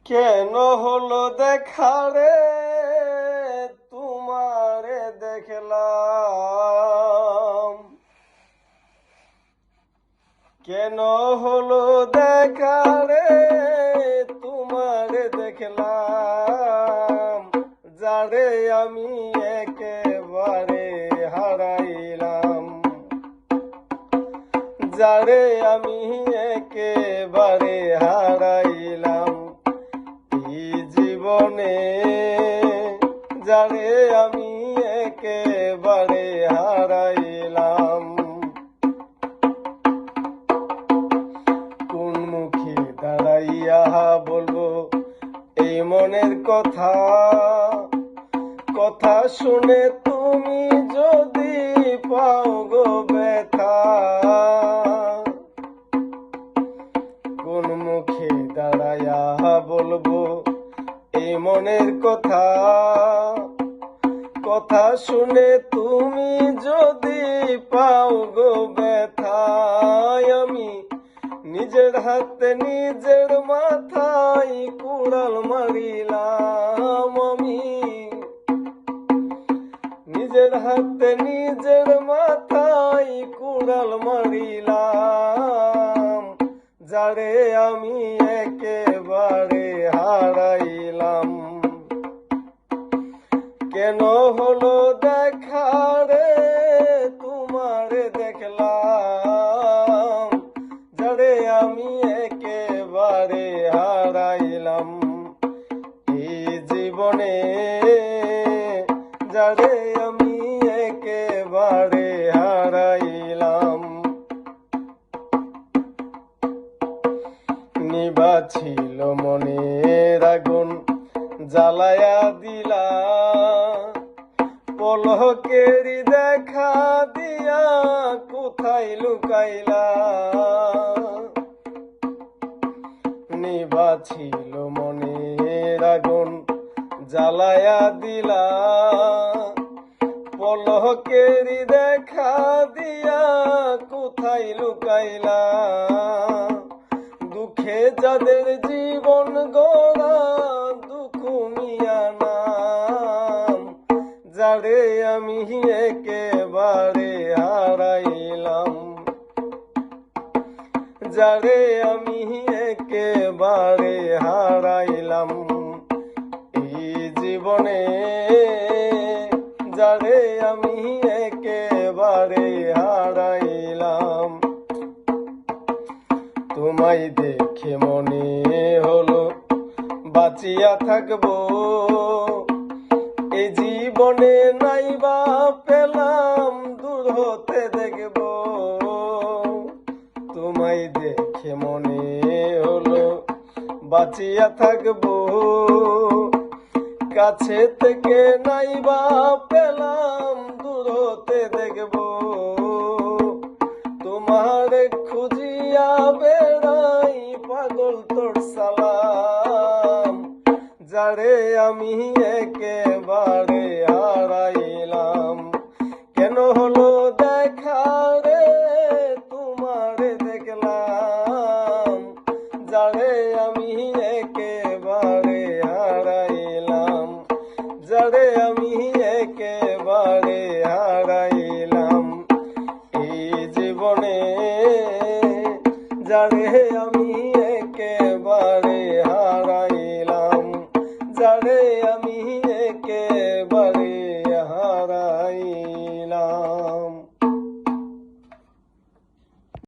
কেন হলো দেখা রে তোমারে দেখলাম, কেন হলো দেখা রে তোমারে দেখলাম, যারে আমি একেবারে হারাইলাম, যারে আমি একেবারে হারাইলাম এই জীবনে, যারে আমি একেবারে হারাইলাম। কোন মুখে দাঁড়াইয়া বলবো এই মনের কথা, কথা শুনে তুমি যদি পাও গো ব্যথা। কোন মুখে দাঁড়াইয়া বলবো এই মনের কথা, কথা শুনে তুমি যদি পাও গো ব্যথা। আমি নিজের হাতে নিজের মাথায় কুড়াল মারিলাম, আমি নিজের হাতে নিজের মাথায় কুড়াল মারিলাম, যারে আমি একেবারে হারাইলাম। কেন হলো দেখা রে তোমারে দেখলাম, যারে আমি একেবারে হারাইলাম এই জীবনে, যারে আমি একেবারে হারাইলাম। নিভা ছিল মনের আগুন জ্বালায়া দিলা, পলকেরই দেখা দিয়া কোথায় লুকাইলা। নিভা ছিল মনের আগুন জ্বালায়া দিলা, পলকেরই দেখা দিয়া কোথায় লুকাইলা। দুঃখে যাদের জীবন গড়া দুঃখ মিয়া নাম, যারে আমি একেবারে হারাইলাম, যারে আমি একেবারে হারাইলাম এই জীবনে, যারে আমি একেবারে হারাইলাম। তোমায় দেখে মনে হলো বাঁচিয়া থাকবো এই জীবনে, নাইবা পেলাম দূর হতে দেখব। তোমায় দেখে মনে হলো বাঁচিয়া থাকবো, কাছে থেকে নাইবা পেলাম দূর হতে দেখব। তোমার খুঁজিয়া বেড়াই পাগল তোর সালাম, যারে আমি একেবারে হারাইলাম। কেন হলো দেখা রে তোমারে দেখলাম, যারে আমি একেবারে হারাইলাম, যারে আমি একেবারে হারাইলাম এই জীবনে, যারে আমি একেবারে হারাইলাম, যারে আমি একেবারে